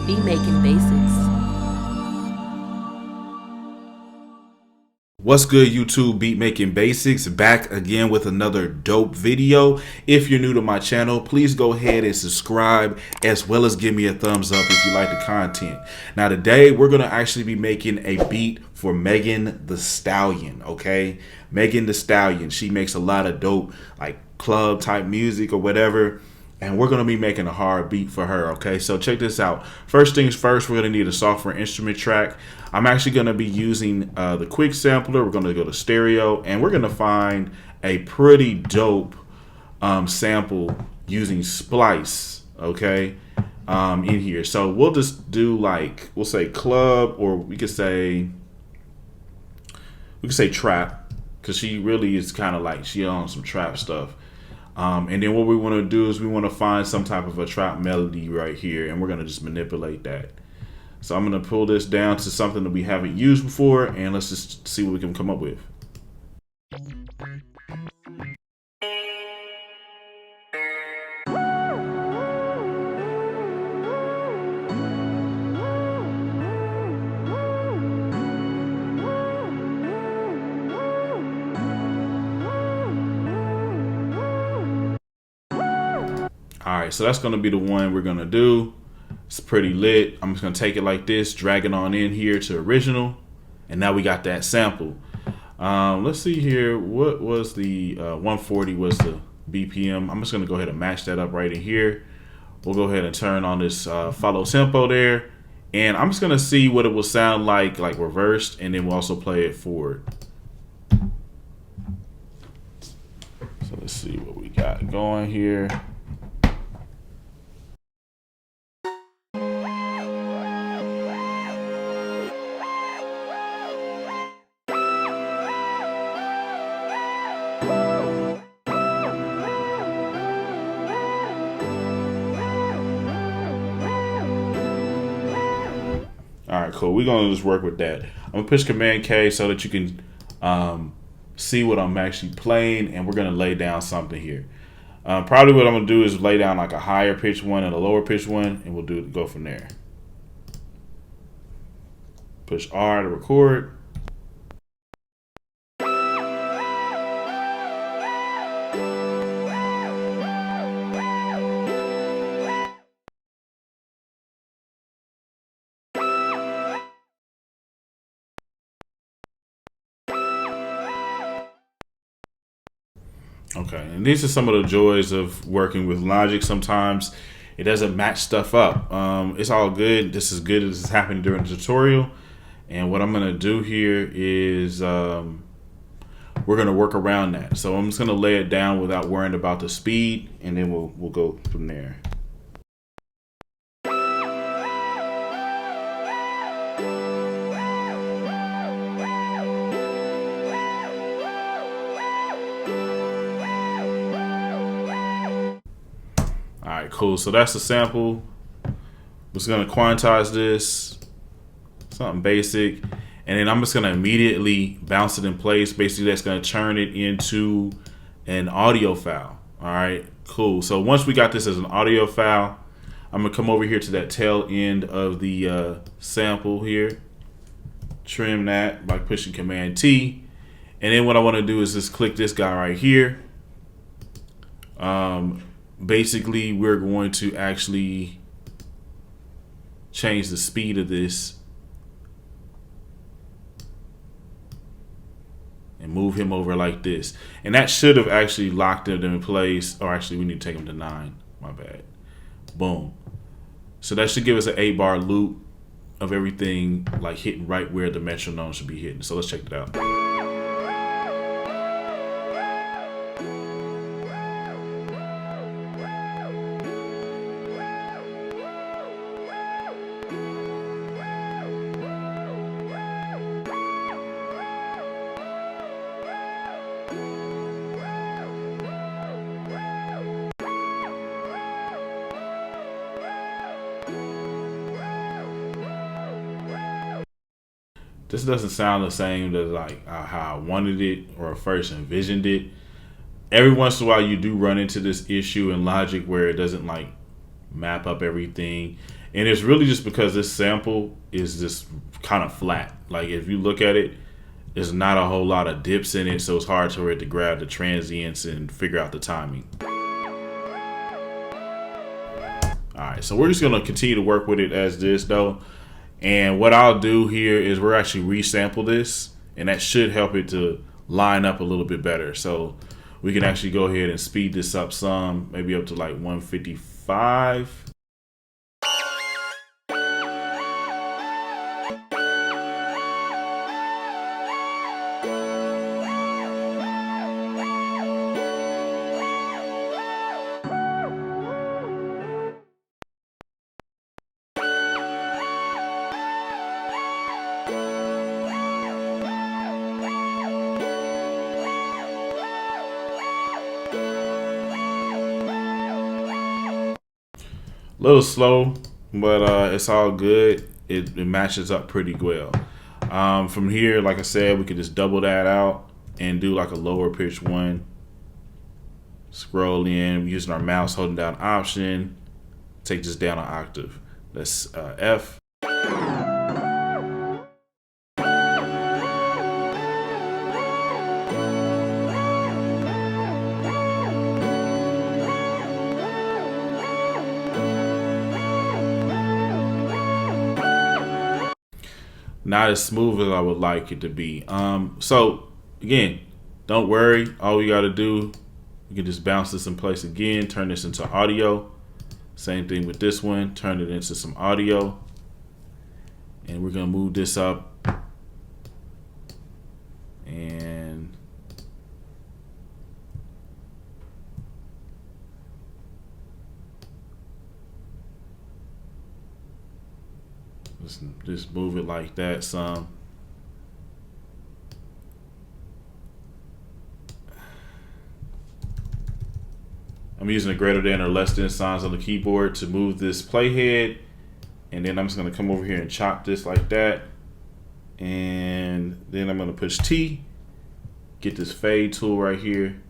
Be making basics. What's good, YouTube? Beat Making Basics back again with another dope video. If you're new to my channel, please go ahead and subscribe, as well as give me a thumbs up if you like the content. Now today we're gonna actually be making a beat for Megan Thee Stallion. Okay, Megan Thee Stallion, she makes a lot of dope like club type music or whatever, and we're going to be making a hard beat for her. Okay, so check this out. First things first, we're going to need a software instrument track. I'm actually going to be using the quick sampler. We're going to go to stereo, and we're going to find a pretty dope sample using splice. Okay, in here. So we'll just do like, we'll say club, or we could say trap, because she really is kind of like, she on some trap stuff. And then what we want to do is we want to find some type of a trap melody right here, and we're going to just manipulate that. So I'm going to pull this down to something that we haven't used before, and let's just see what we can come up with. Alright, so that's going to be the one we're going to do. It's pretty lit. I'm just going to take it like this, drag it on in here to original, and now we got that sample. Let's see here. What was the 140 was the BPM. I'm just going to go ahead and match that up right in here. We'll go ahead and turn on this follow tempo there, and I'm just going to see what it will sound like reversed, and then we'll also play it forward. So let's see what we got going here. All right, cool. We're gonna just work with that. I'm gonna push Command K so that you can see what I'm actually playing, and we're gonna lay down something here. Probably what I'm gonna do is lay down like a higher pitch one and a lower pitch one, and we'll go from there. Push R to record. Okay, and these are some of the joys of working with Logic. Sometimes it doesn't match stuff up. It's all good. This is good. This is happening during the tutorial. And what I'm going to do here is we're going to work around that. So I'm just going to lay it down without worrying about the speed, and then we'll go from there. All right, cool. So that's the sample. We're just gonna quantize this, something basic, and then I'm just gonna immediately bounce it in place. Basically, that's gonna turn it into an audio file. All right, cool. So once we got this as an audio file, I'm gonna come over here to that tail end of the sample here, trim that by pushing Command T, and then what I want to do is just click this guy right here. Basically, we're going to actually change the speed of this and move him over like this. And that should have actually locked them in place. Or actually, we need to take him to 9. My bad. Boom. So that should give us an 8-bar loop of everything like hitting right where the metronome should be hitting. So let's check it out. This doesn't sound the same as like how I wanted it or first envisioned it. Every once in a while you do run into this issue in Logic where it doesn't like map up everything. And it's really just because this sample is just kind of flat. Like if you look at it, there's not a whole lot of dips in it, so it's hard for it to grab the transients and figure out the timing. Alright, so we're just going to continue to work with it as this though. And what I'll do here is we're actually resample this, and that should help it to line up a little bit better. So we can actually go ahead and speed this up some, maybe up to like 155. A little slow, but it's all good. It matches up pretty well. From here, like I said, we could just double that out and do like a lower pitch one. Scroll in using our mouse, holding down Option. Take this down an octave. That's F. Not as smooth as I would like it to be. So again, don't worry. All we got to do, we can just bounce this in place again, turn this into audio. Same thing with this one, turn it into some audio. And we're gonna move this up. And just move it like that some. I'm using the greater than or less than signs on the keyboard to move this playhead. And then I'm just gonna come over here and chop this like that. And then I'm gonna push T, get this fade tool right here,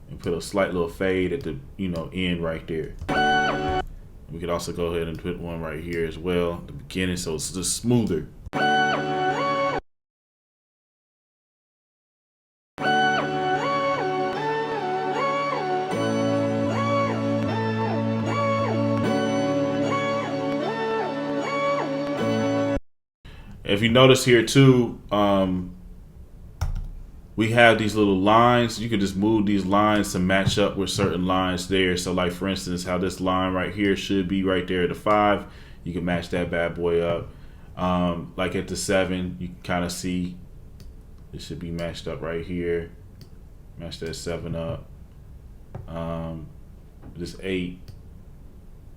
and put a slight little fade at the end right there. We could also go ahead and put one right here as well at the beginning, so it's just smoother. If you notice here too, we have these little lines. You can just move these lines to match up with certain lines there. So like for instance, how this line right here should be right there at the 5. You can match that bad boy up. Like at the 7, you can kind of see it should be matched up right here. Match that 7 up. This 8,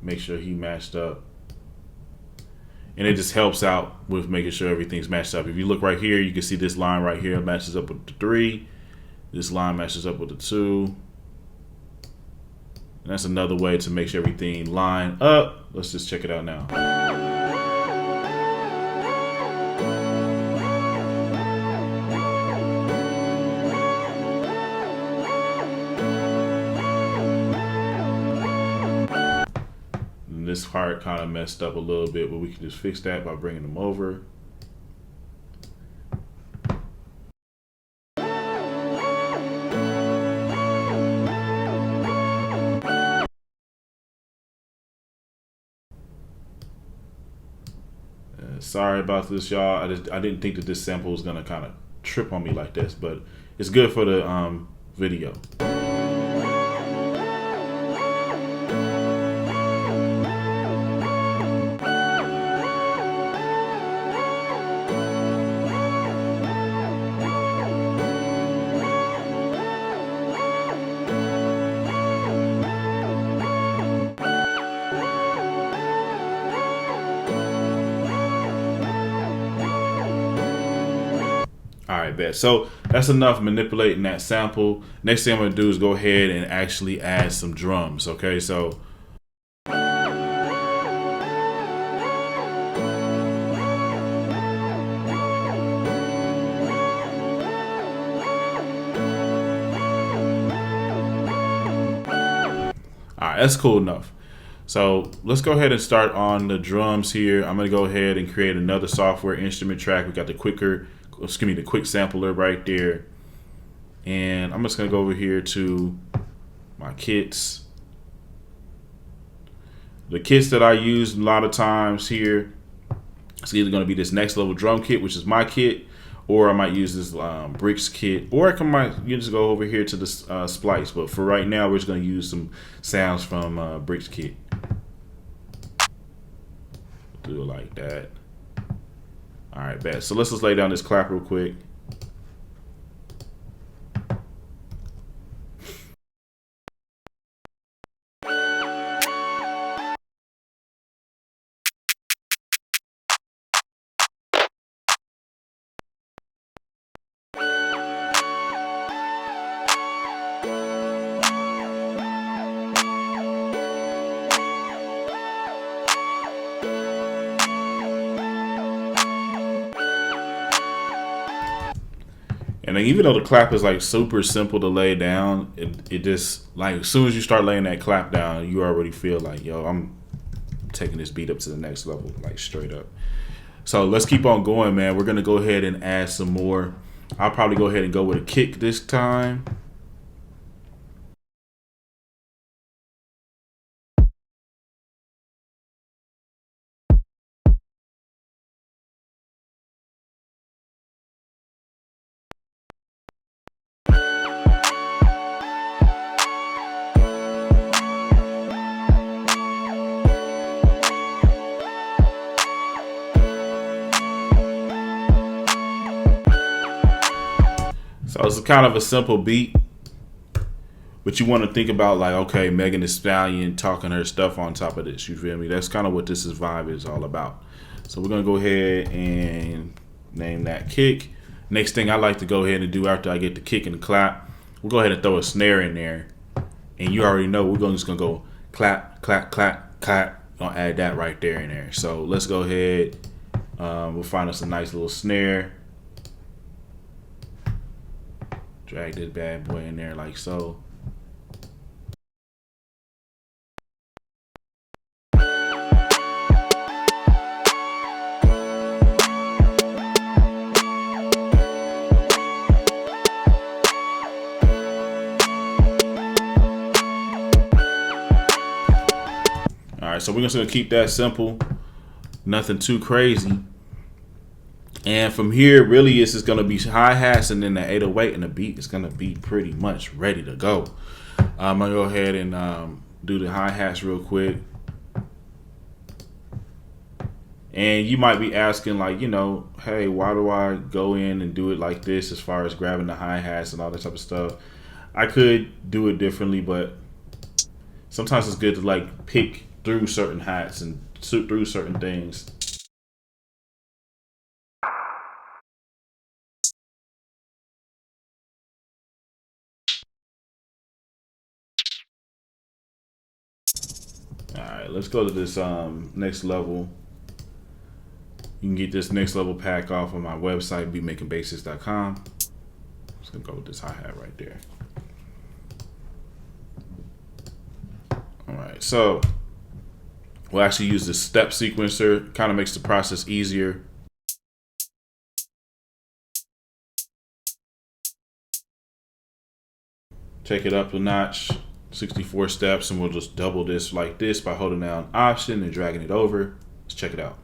make sure he matched up. And it just helps out with making sure everything's matched up. If you look right here, you can see this line right here matches up with the 3. This line matches up with the 2. And that's another way to make sure everything line up. Let's just check it out now. This part kind of messed up a little bit, but we can just fix that by bringing them over. Sorry about this, y'all. I didn't think that this sample was gonna kind of trip on me like this, but it's good for the video. Alright, bet. So that's enough manipulating that sample. Next thing I'm going to do is go ahead and actually add some drums. Okay, so alright, that's cool enough. So let's go ahead and start on the drums here. I'm gonna go ahead and create another software instrument track. We got the the quick sampler right there. And I'm just gonna go over here to my kits. The kits that I use a lot of times here, it's either gonna be this next level drum kit, which is my kit, or I might use this bricks kit, or you just go over here to the splice. But for right now, we're just gonna use some sounds from bricks kit. Do it like that. All right, bet. So let's just lay down this clap real quick. And then even though the clap is like super simple to lay down, it just like as soon as you start laying that clap down, you already feel like, yo, I'm taking this beat up to the next level, like straight up. So let's keep on going, man. We're gonna go ahead and add some more. I'll probably go ahead and go with a kick this time. So it's kind of a simple beat, but you want to think about like, okay, Megan Thee Stallion talking her stuff on top of this. You feel me? That's kind of what this vibe is all about. So we're gonna go ahead and name that kick. Next thing I like to go ahead and do after I get the kick and the clap, we'll go ahead and throw a snare in there. And you already know just gonna go clap, clap, clap, clap. Gonna add that right there in there. So let's go ahead. We'll find us a nice little snare. Drag this bad boy in there like so. All right, so we're just gonna keep that simple, nothing too crazy. And from here, really, it's just gonna be hi-hats and then the 808, and the beat is gonna be pretty much ready to go. I'm gonna go ahead and do the hi-hats real quick. And you might be asking, like, you know, hey, why do I go in and do it like this as far as grabbing the hi-hats and all that type of stuff? I could do it differently, but sometimes it's good to like pick through certain hats and through certain things. All right, let's go to this next level. You can get this next level pack off of my website, beatmakingbasics.com. Just gonna go with this hi-hat right there. All right, so we'll actually use this step sequencer. Kind of makes the process easier. Take it up a notch, 64 steps, and we'll just double this like this by holding down Option and dragging it over. Let's check it out.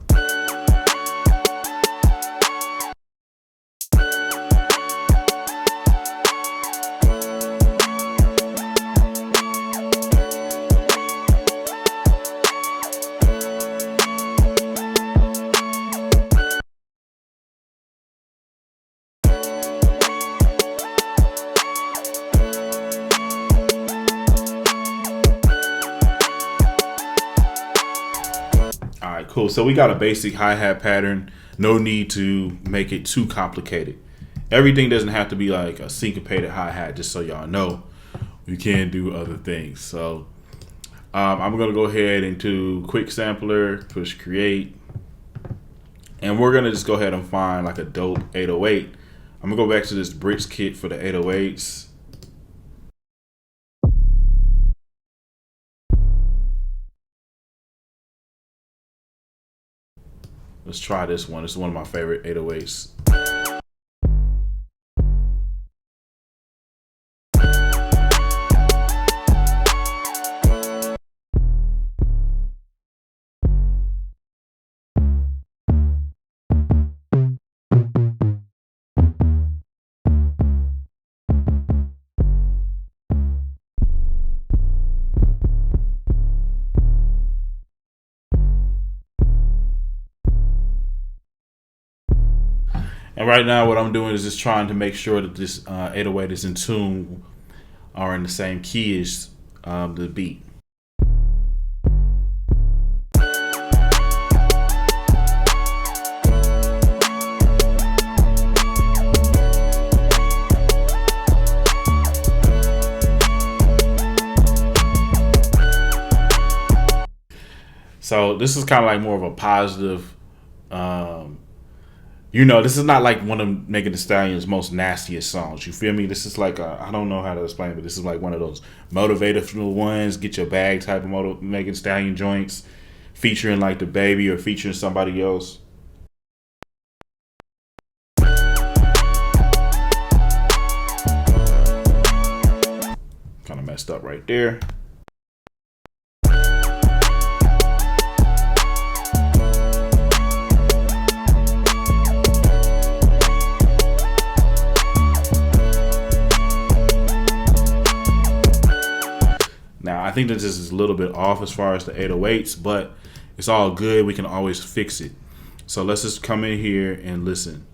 All right, cool. So we got a basic hi-hat pattern. No need to make it too complicated. Everything doesn't have to be like a syncopated hi-hat, just so y'all know. We can do other things. So I'm going to go ahead into quick sampler, push create. And we're going to just go ahead and find like a dope 808. I'm going to go back to this bricks kit for the 808s. Let's try this one. It's one of my favorite 808s. And right now, what I'm doing is just trying to make sure that this 808 is in tune or in the same key as the beat. So this is kind of like more of a positive. This is not like one of Megan Thee Stallion's most nastiest songs. You feel me? This is like I don't know how to explain it, but this is like one of those motivational ones, get your bag type of Megan Thee Stallion joints, featuring like the baby or featuring somebody else. Kind of messed up right there. Now, I think that this is a little bit off as far as the 808s, but it's all good. We can always fix it. So let's just come in here and listen.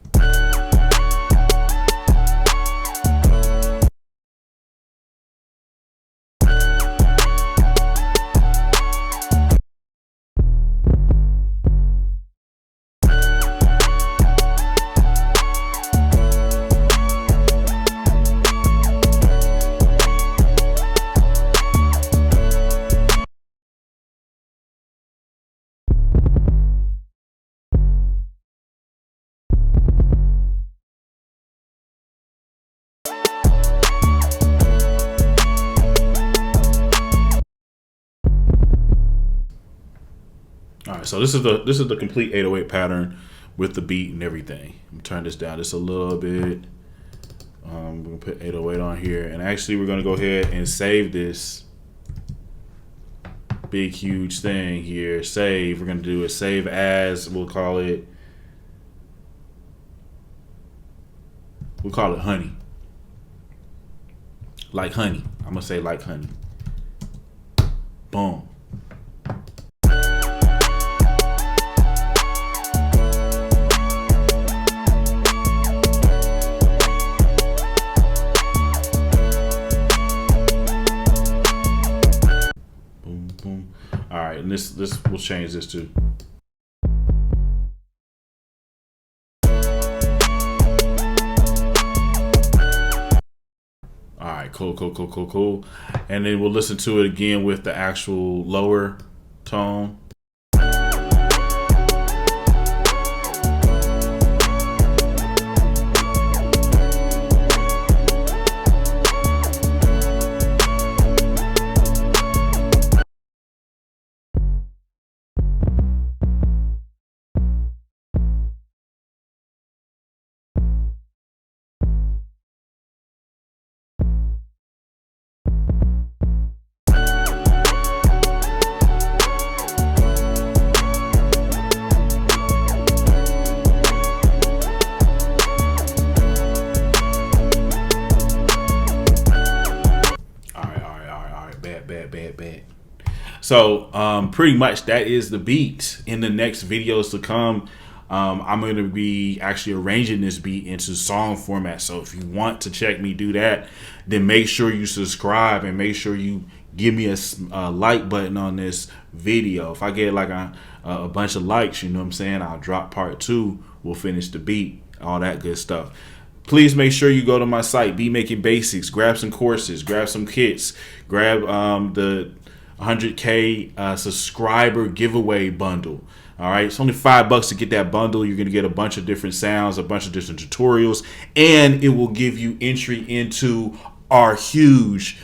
All right, so this is the complete 808 pattern with the beat and everything. I'm gonna turn this down just a little bit. We're gonna put 808 on here, and actually we're gonna go ahead and save this big huge thing here. Save. We're gonna do a save as. We'll call it honey. Like honey. I'm gonna say like honey. Boom. All right, and this we'll change this to. All right, cool. And then we'll listen to it again with the actual lower tone. Bad. So pretty much that is the beat. In the next videos to come, I'm going to be actually arranging this beat into song format. So if you want to check me do that, then make sure you subscribe and make sure you give me a like button on this video. If I get like a bunch of likes, you know what I'm saying, I'll drop part 2. We'll finish the beat, all that good stuff. Please make sure you go to my site, Beat Making Basics. Grab some courses, grab some kits, grab the 100K subscriber giveaway bundle. All right, it's only $5 to get that bundle. You're gonna get a bunch of different sounds, a bunch of different tutorials, and it will give you entry into our huge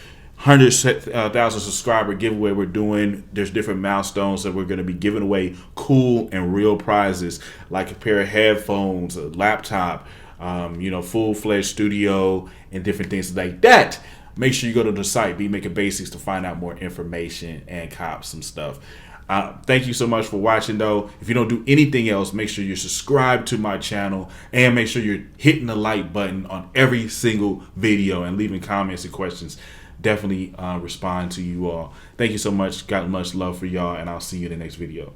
100,000 subscriber giveaway we're doing. There's different milestones that we're going to be giving away cool and real prizes like a pair of headphones, a laptop, full-fledged studio, and different things like that. Make sure you go to the site Beatmaking Basics to find out more information and cop some stuff. Thank you so much for watching, though. If you don't do anything else, make sure you're subscribed to my channel and make sure you're hitting the like button on every single video and leaving comments and questions. Definitely respond to you all. Thank you so much. Got much love for y'all, and I'll see you in the next video.